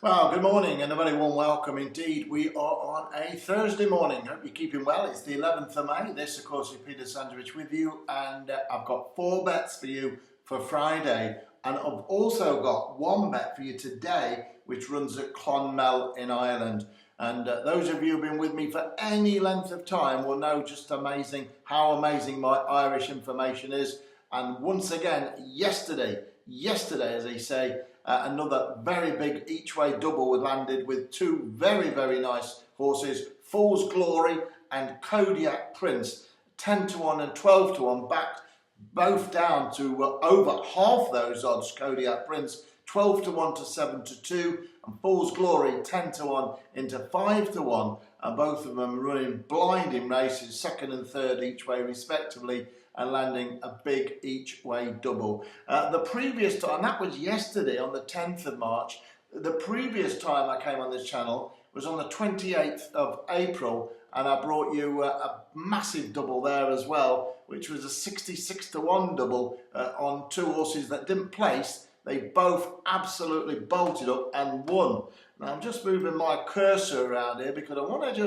Well, good morning and a very warm welcome indeed. We are on a Thursday morning. Hope you're keeping well. It's the 11th of May. This, of course, is Peter Sandwich with you, and I've got 4 bets for you for Friday. And I've also got 1 bet for you today, which runs at Clonmel in Ireland. And those of you who've been with me for any length of time will know just how amazing my Irish information is. And once again, yesterday, as they say, another very big each-way double was landed with 2 very, very nice horses, Fool's Glory and Kodiak Prince, 10 to 1 and 12 to 1, backed both down to over half those odds. Kodiak Prince 12 to 1 to 7 to 2, and Fool's Glory 10 to 1 into 5 to 1, and both of them running blind in races, second and third each way respectively, and landing a big each way double. The previous time, that was yesterday on the 10th of March, the previous time I came on this channel was on the 28th of April, and I brought you a massive double there as well, which was a 66 to 1 double on 2 horses that didn't place. They both absolutely bolted up and won. Now I'm just moving my cursor around here because I want to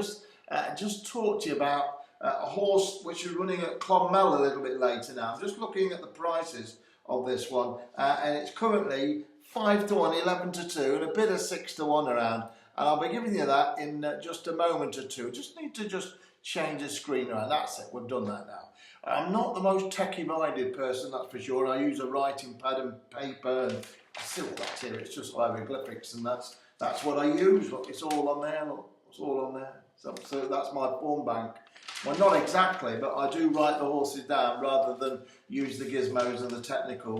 just talk to you about a horse which is running at Clonmel a little bit later now. I'm just looking at the prices of this one, and it's currently 5 to 1, 11 to 2, and a bit of 6 to 1 around. And I'll be giving you that in just a moment or two. Just need to change the screen around. That's it, we've done that now. I'm not the most techie-minded person, that's for sure. I use a writing pad and paper, and I see all that here. It's just hieroglyphics, and that's what I use. Look, it's all on there. Look, it's all on there. So that's my form bank. Well, not exactly, but I do write the horses down rather than use the gizmos and the technical,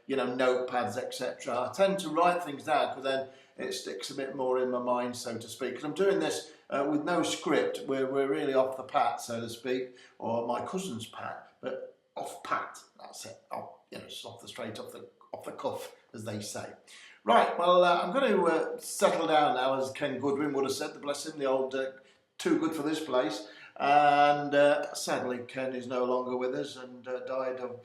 notepads, etc. I tend to write things down because then it sticks a bit more in my mind, so to speak. Because I'm doing this with no script. We're really off the pat, so to speak, or my cousin's pat, but off pat. That's it. Just off the cuff, as they say. Right. Well, I'm going to settle down now, as Ken Goodwin would have said. The bless him, the old too good for this place. And sadly, Ken is no longer with us and died of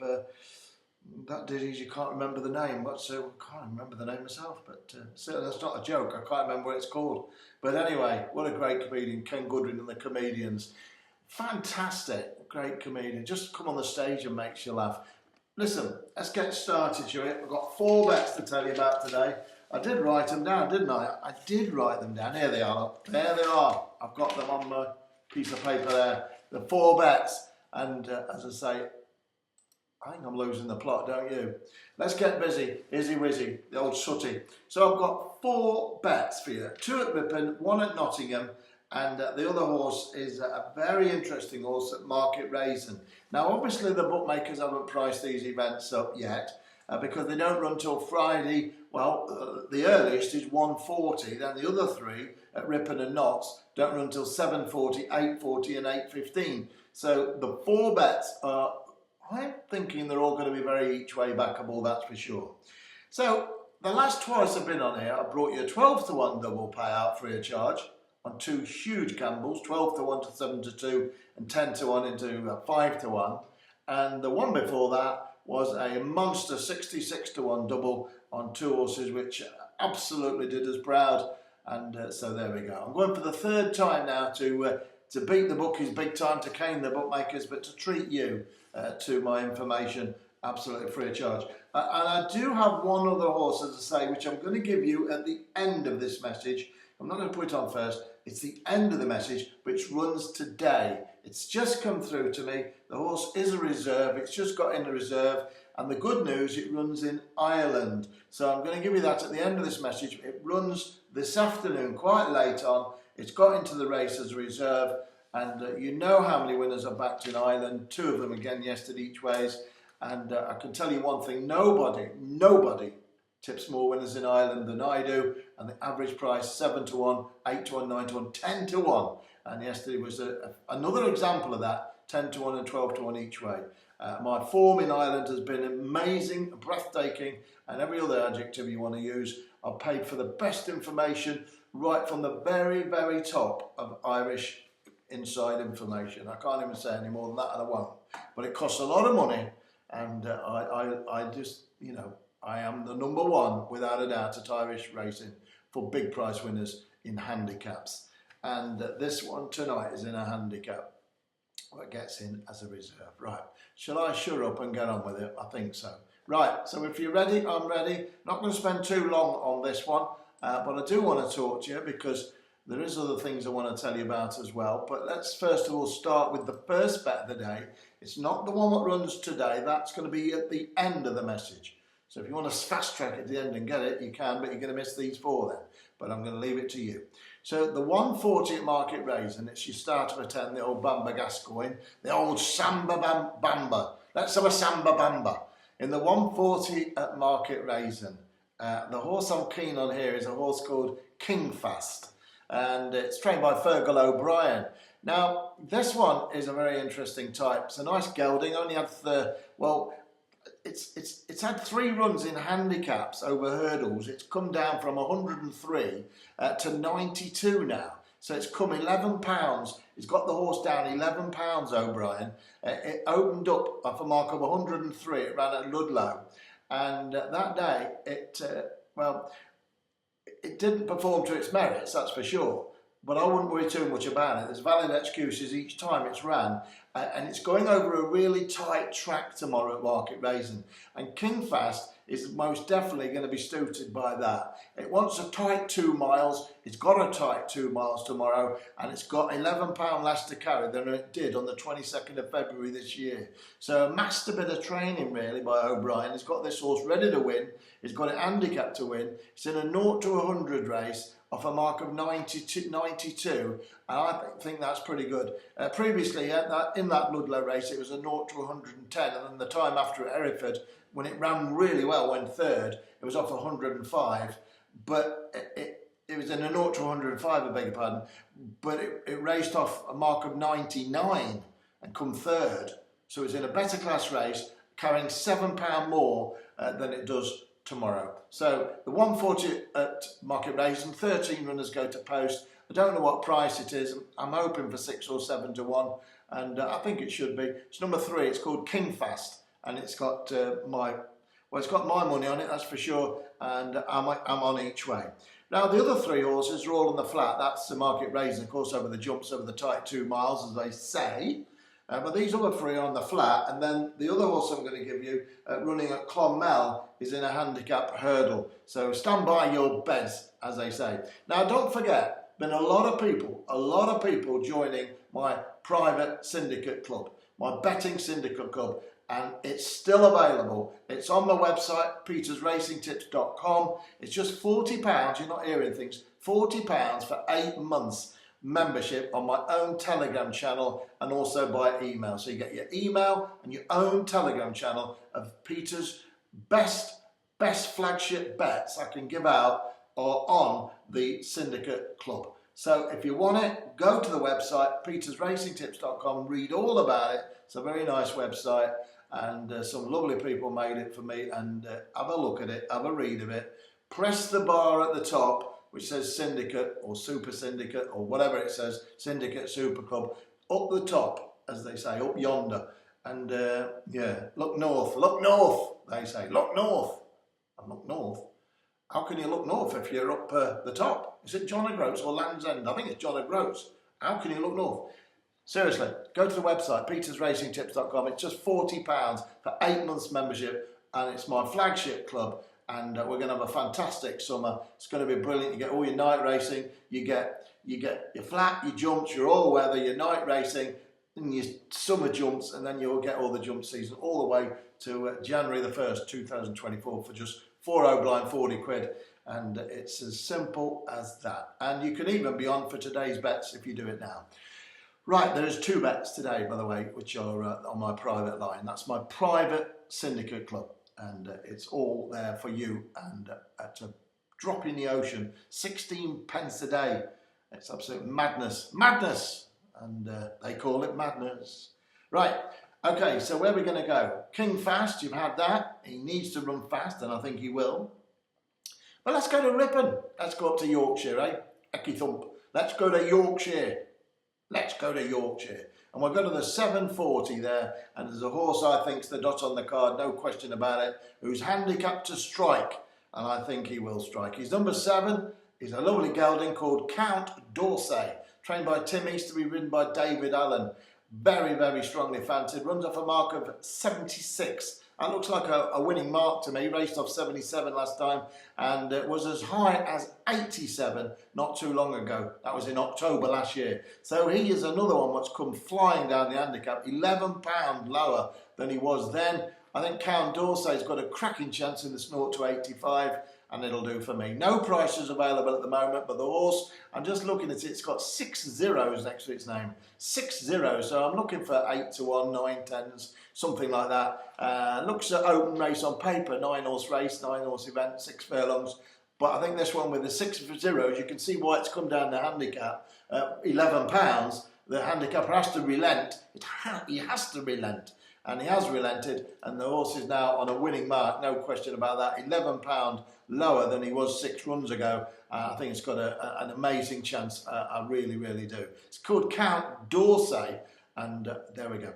that disease. You can't remember the name. I can't remember the name myself, but certainly that's not a joke. I can't remember what it's called. But anyway, what a great comedian, Ken Goodwin and the Comedians. Fantastic, great comedian. Just come on the stage and makes you laugh. Listen, let's get started, shall we? I've got 4 bets to tell you about today. I did write them down, didn't I? I did write them down. Here they are. Look. There they are. I've got them on my piece of paper there. The 4 bets. And as I say, I think I'm losing the plot, don't you? Let's get busy. Izzy Wizzy, the old sooty. So I've got 4 bets for you. 2 at Ripon, 1 at Nottingham, and the other horse is a very interesting horse at Market Raisin. Now, obviously, the bookmakers haven't priced these events up yet because they don't run till Friday. Well, the earliest is 1:40. Then the other 3 at Ripon and Notts don't run till 7:40, 8:40, and 8:15. So the 4 bets are, I'm thinking they're all going to be very each way backable, that's for sure. So the last twice I've been on here, I brought you a 12 to 1 double payout free of charge on 2 huge gambles, 12 to 1 to 7 to 2 and 10 to 1 into 5 to 1. And the one before that was a monster 66 to 1 double on 2 horses, which absolutely did us proud. And so there we go. I'm going for the 3rd time now to beat the bookies big time, to cane the bookmakers, but to treat you to my information absolutely free of charge. And I do have one other horse, as I say, which I'm going to give you at the end of this message. I'm not going to put it on first. It's the end of the message, which runs today. It's just come through to me. The horse is a reserve. It's just got in the reserve. And the good news, it runs in Ireland. So I'm going to give you that at the end of this message. It runs this afternoon, quite late on. It's got into the race as a reserve. And you know how many winners are backed in Ireland. 2 of them again yesterday each ways. And I can tell you one thing, nobody tips more winners in Ireland than I do. And the average price, 7 to 1, 8 to 1, 9 to 1, 10 to 1. And yesterday was another example of that, 10 to 1 and 12 to 1 each way. My form in Ireland has been amazing, breathtaking, and every other adjective you want to use. I've paid for the best information right from the very, very top of Irish inside information. I can't even say any more than that, and I won't. But it costs a lot of money, and I just, I am the number 1 without a doubt at Irish racing for big price winners in handicaps. And this one tonight is in a handicap. What gets in as a reserve. Right, shall I shut up and get on with it? I think so. Right, so if you're ready, I'm ready. Not going to spend too long on this one, but I do want to talk to you because there is other things I want to tell you about as well. But let's first of all start with the first bet of the day. It's not the one that runs today. That's going to be at the end of the message. So if you want to fast track at the end and get it, you can, but you're going to miss these four then. But I'm going to leave it to you. So the 140 at market raise, and it's your starter for 10, the old Bamba Gascoigne, the old Samba Bamba. Let's have a Samba Bamba. In the 140 at market raising, the horse I'm keen on here is a horse called Kingfast, and it's trained by Fergal O'Brien. Now, this one is a very interesting type. It's a nice gelding, only had it's had 3 runs in handicaps over hurdles. It's come down from 103 to 92 now. So it's come 11 pounds. It's got the horse down 11 pounds, O'Brien. It opened up off a mark of 103. It ran at Ludlow. And that day, it didn't perform to its merits, that's for sure. But I wouldn't worry too much about it. There's valid excuses each time it's ran. And it's going over a really tight track tomorrow at market raising. And Kingfast is most definitely going to be suited by that. It wants a tight 2 miles. It's got a tight 2 miles tomorrow. And it's got £11 less to carry than it did on the 22nd of February this year. So a master bit of training really by O'Brien. He's got this horse ready to win. He's got it handicapped to win. It's in a 0 to 100 race off a mark of 92, and I think that's pretty good. Previously, in that Ludlow race, it was a 0 to 110, and then the time after at Hereford, when it ran really well, went third, it was off 105, but it was in a 0 to 105, I beg your pardon, but it raced off a mark of 99 and come third, so it's in a better class race, carrying £7 more than it does tomorrow. So the 140 at market raising, 13 runners go to post. I don't know what price it is. I'm hoping for 6 or 7 to 1, and I think it should be. It's number 3. It's called Kingfast, and it's got it's got my money on it, that's for sure, and I'm on each way. Now the other 3 horses are all on the flat. That's the market raising, of course, over the jumps, over the tight 2 miles, as they say. But these other 3 are on the flat, and then the other horse I'm going to give you, running at Clonmel, is in a handicap hurdle. So stand by your beds, as they say. Now don't forget, been a lot of people joining my private syndicate club, my betting syndicate club, and it's still available. It's on the website, petersracingtips.com. It's just £40, you're not hearing things, £40 for 8 months. Membership on my own Telegram channel and also by email. So you get your email and your own Telegram channel of Peter's best flagship bets I can give out or on the Syndicate Club. So if you want it, go to the website, petersracingtips.com, read all about it. It's a very nice website, and some lovely people made it for me, and have a look at it, have a read of it. Press the bar at the top which says Syndicate or Super Syndicate or whatever it says, Syndicate Super Club, up the top, as they say, up yonder. And look north, they say, look north. And look north. How can you look north if you're up the top? Is it John O'Groats or Land's End? I think it's John O'Groats. How can you look north? Seriously, go to the website, petersracingtips.com. It's just £40 for 8 months membership, and it's my flagship club. And we're going to have a fantastic summer. It's going to be brilliant. You get all your night racing, you get your flat, your jumps, your all weather, your night racing, and your summer jumps, and then you'll get all the jump season all the way to January the 1st, 2024 for just 4 O'Brien, 40 quid. And it's as simple as that. And you can even be on for today's bets if you do it now. Right, there's 2 bets today, by the way, which are on my private line. That's my private syndicate club. And it's all there for you, and at a drop in the ocean, 16 pence a day. It's absolute madness, and they call it madness. Right, okay, so where are we going to go? Kingfast, you've had that. He needs to run fast, and I think he will. But let's go to Ripon. Let's go up to Yorkshire, eh? Ecky thump. Let's go to Yorkshire. And we'll go to the 740 there, and there's a horse I think's the dot on the card, no question about it, who's handicapped to strike, and I think he will strike. He's number 7, is a lovely gelding called Count D'Orsay, trained by Tim Easterby, ridden by David Allen. Very, very strongly fancied. Runs off a mark of 76. That looks like a winning mark to me. Raced off 77 last time and was as high as 87 not too long ago. That was in October last year. So he is another one that's come flying down the handicap, £11 lower than he was then. I think Count D'Orsay's got a cracking chance in the 0 to 85. And it'll do for me. No prices available at the moment, but the horse, I'm just looking at it, it's got 6 zeros next to its name. 6 zeros, so I'm looking for 8 to 1, 9 10s, something like that. Looks at open race on paper, 9-horse race, 9-horse event, 6 furlongs. But I think this one with the 6 zeros, you can see why it's come down the handicap. £11, the handicapper has to relent. He has to relent. And he has relented, and the horse is now on a winning mark, no question about that. £11 lower than he was 6 runs ago. I think it's got an amazing chance. I really, really do. It's called Count D'Orsay, and there we go.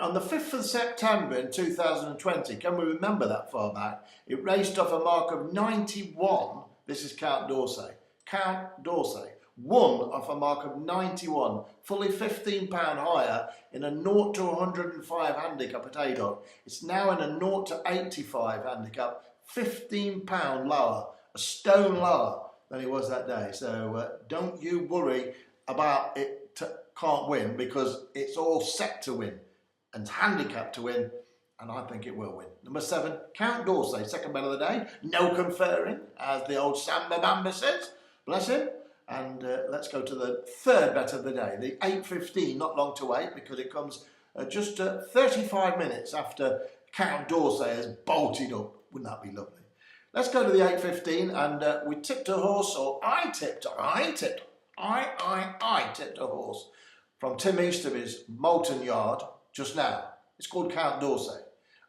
On the 5th of September in 2020, can we remember that far back? It raced off a mark of 91. This is Count D'Orsay. Count D'Orsay won off a mark of 91, fully £15 higher in a 0 to 105 handicap at Adok. It's now in a 0 to 85 handicap, £15 lower, a stone lower than he was that day. So don't you worry about it can't win, because it's all set to win and handicapped to win, and I think it will win. Number 7, Count D'Orsay, second bet of the day. No conferring, as the old Samba Bamba says. Bless him. And let's go to the third bet of the day, the 8.15, not long to wait, because it comes just 35 minutes after Count D'Orsay has bolted up. Wouldn't that be lovely? Let's go to the 8.15, and we tipped a horse, or I tipped a horse from Tim Easterby's Moulton Yard just now. It's called Count D'Orsay.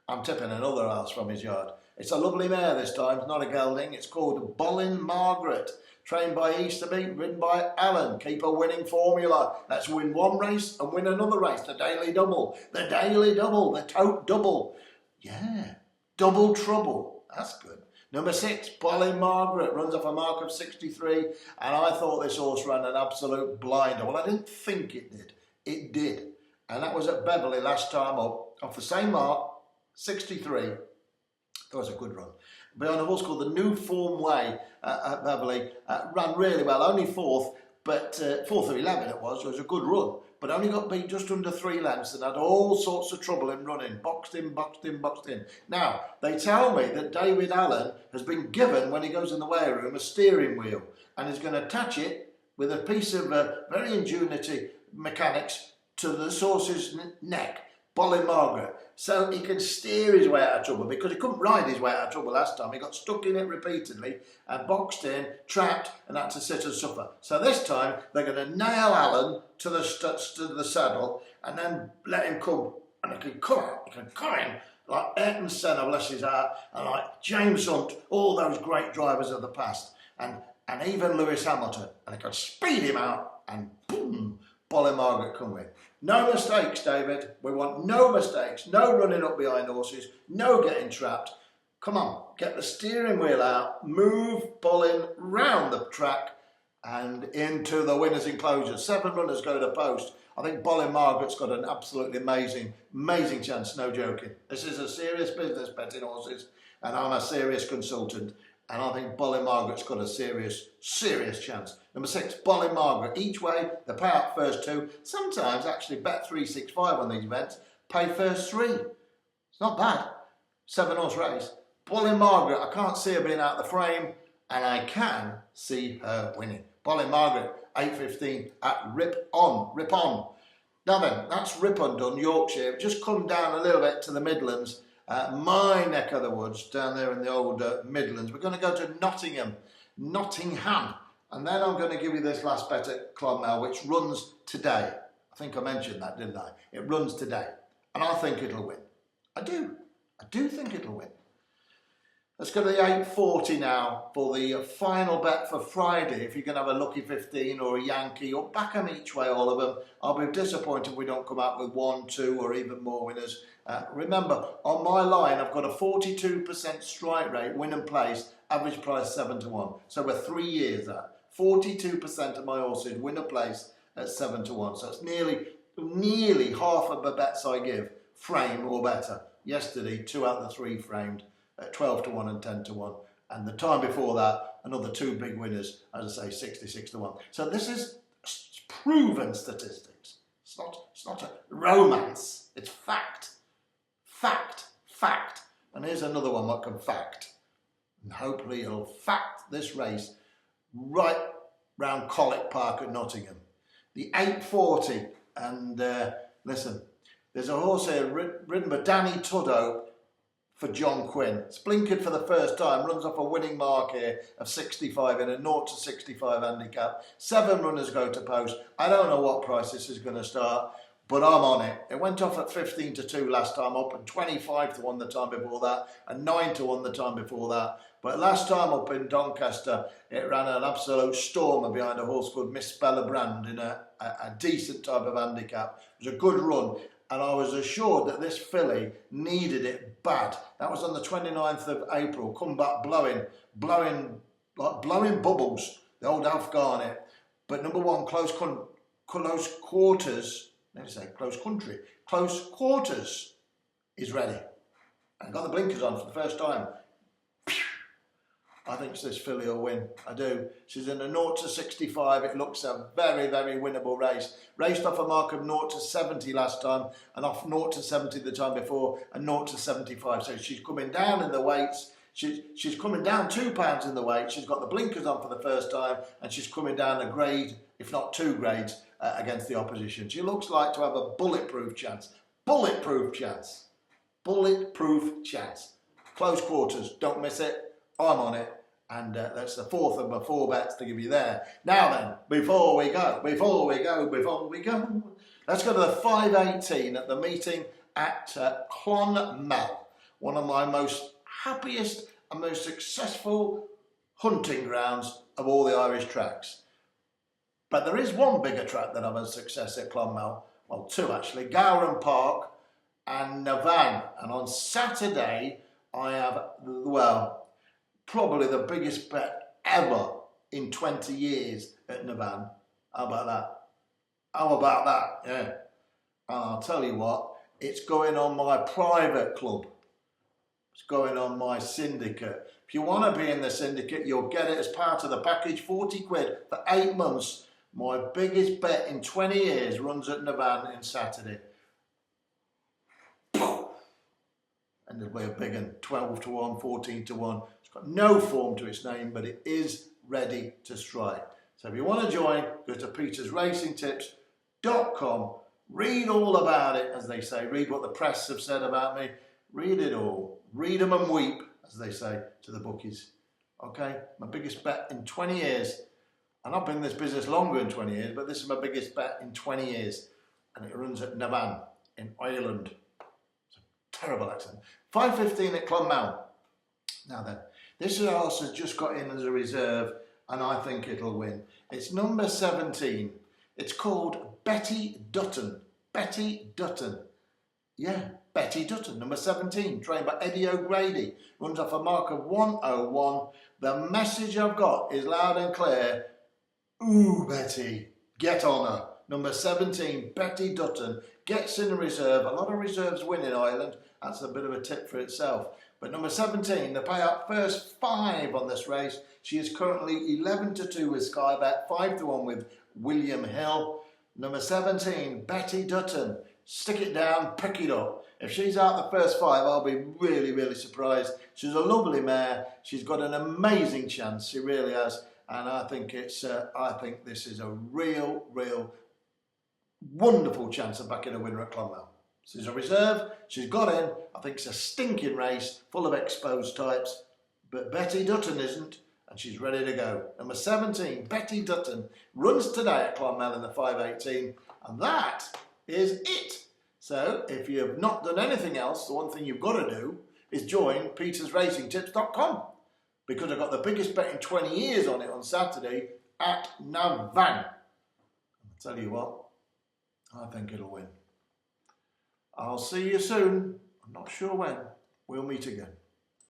I'm tipping another horse from his yard. It's a lovely mare this time, it's not a gelding. It's called Boleyn Margaret. Trained by Easterby, ridden by Allen. Keep a winning formula. Let's win one race and win another race. The daily double. The daily double. The tote double. Yeah. Double trouble. That's good. Number 6, Boleyn Margaret. Runs off a mark of 63. And I thought this horse ran an absolute blinder. Well, I didn't think it did. It did. And that was at Beverley last time up. Off the same mark, 63. That was a good run. But on a horse called the New Form Way at Beverley, ran really well, only 4th, but 4th of 11 it was a good run, but only got beat just under 3 lengths and had all sorts of trouble in running, boxed in. Now, they tell me that David Allen has been given, when he goes in the weigh room, a steering wheel, and is going to attach it with a piece of very ingenuity mechanics to the horse's neck, Boleyn Margaret, so he can steer his way out of trouble, because he couldn't ride his way out of trouble last time. He got stuck in it repeatedly and boxed in, trapped, and had to sit and suffer. So this time they're going to nail Allen to the saddle and then let him come, and he can come in like Ayrton Senna, bless his heart, and like James Hunt, all those great drivers of the past, and even Lewis Hamilton, and he can speed him out, and boom, Boleyn Margaret come win. No mistakes, David. We want no mistakes. No running up behind horses. No getting trapped. Come on, get the steering wheel out. Move Boleyn round the track and into the winner's enclosure. 7 runners go to post. I think Boleyn Margaret's got an absolutely amazing chance, no joking. This is a serious business, betting horses, and I'm a serious consultant. And I think Boleyn Margaret's got a serious chance. Number 6, Boleyn Margaret. Each way, they pay out first 2. Sometimes, actually, bet 365 on these events. Pay first 3. It's not bad. 7-horse race. Boleyn Margaret, I can't see her being out of the frame, and I can see her winning. Boleyn Margaret, 8.15 at Rip On. Now then, that's Ripon done, Yorkshire. Just come down a little bit to the Midlands. My neck of the woods, down there in the old Midlands. We're going to go to Nottingham, and then I'm going to give you this last bet at Clonmel, which runs today. I think I mentioned that, didn't I? It runs today, and I think it'll win. I do think it'll win. Let's go to the 8.40 now for the final bet for Friday. If you can have a lucky 15 or a Yankee, or back them each way, all of them. I'll be disappointed if we don't come out with 1, 2 or even more winners. Remember, on my line, I've got a 42% strike rate, win and place, average price 7 to 1. So we're 3 years at 42% of my horses win a place at 7 to 1. So it's nearly half of the bets I give frame or better. Yesterday, 2 out of the 3 framed at 12 to 1 and 10 to 1. And the time before that, another 2 big winners, as I say, 66 to 1. So this is proven statistics. It's not a romance. It's fact. Fact. Fact. And here's another one that can fact. And hopefully it'll fact this race right round Collick Park at Nottingham. The 840. And listen, there's a horse here ridden by Danny Tudhope for John Quinn. It's blinkered for the first time, runs off a winning mark here of 65 in a 0 to 65 handicap. 7 runners go to post. I don't know what price this is going to start, but I'm on it. It went off at 15 to 2 last time up, and 25 to 1 the time before that, and 9 to 1 the time before that. But last time up in Doncaster, it ran an absolute stormer behind a horse called Miss Bella Brand in a decent type of handicap. It was a good run, and I was assured that this filly needed it bad. That was on the 29th of April. Come back blowing bubbles, the old Afghan. But number one, close quarters. Let me say close country. Close quarters is ready. And got the blinkers on for the first time. I think this filly will win. I do. She's in a 0 to 65. It looks a very, very winnable race. Raced off a mark of 0 to 70 last time, and off 0 to 70 the time before, and 0 to 75. So she's coming down in the weights. She's coming down 2 pounds in the weight. She's got the blinkers on for the first time, and she's coming down a grade, if not 2 grades, against the opposition. She looks like to have a bulletproof chance. Bulletproof chance. Bulletproof chance. Close quarters. Don't miss it. I'm on it. And that's the 4th of my 4 bets to give you there. Now then, before we go, let's go to the 518 at the meeting at Clonmel, one of my most happiest and most successful hunting grounds of all the Irish tracks. But there is one bigger track that I've had success at Clonmel, well 2 actually, Gowran Park and Navan. And on Saturday I have, well, probably the biggest bet ever in 20 years at Navan. How about that? How about that? Yeah. And I'll tell you what, it's going on my private club. It's going on my syndicate. If you want to be in the syndicate, you'll get it as part of the package, 40 quid for 8 months. My biggest bet in 20 years runs at Navan in Saturday. And there'll be a big one, 12 to 1, 14 to 1. It's got no form to its name, but it is ready to strike. So if you want to join, go to petersracingtips.com. Read all about it, as they say. Read what the press have said about me. Read it all. Read them and weep, as they say to the bookies. Okay? My biggest bet in 20 years. And I've been in this business longer than 20 years, but this is my biggest bet in 20 years. And it runs at Navan in Ireland. Terrible accent. 5:15 at Clonmel. Now then, this horse has just got in as a reserve, and I think it'll win. It's number 17. It's called Betty Dutton. Betty Dutton. Yeah, Betty Dutton, number 17, trained by Eddie O'Grady. Runs off a mark of 101. The message I've got is loud and clear. Ooh, Betty, get on her. Number 17, Betty Dutton, gets in a reserve. A lot of reserves win in Ireland. That's a bit of a tip for itself. But number 17, the payout first 5 on this race. She is currently 11 to 2 with Sky Bet, 5 to 1 with William Hill. Number 17, Betty Dutton. Stick it down, pick it up. If she's out the first 5, I'll be really, really surprised. She's a lovely mare. She's got an amazing chance. She really has. And I think this is a real wonderful chance of backing a winner at Clonmel. She's a reserve, she's got in. I think it's a stinking race, full of exposed types, but Betty Dutton isn't, and she's ready to go. Number 17, Betty Dutton, runs today at Clonmel in the 5:18, and that is it. So if you have not done anything else, the one thing you've got to do is join petersracingtips.com, because I've got the biggest bet in 20 years on it on Saturday at Navan. I'll tell you what, I think it'll win. I'll see you soon. I'm not sure when. We'll meet again.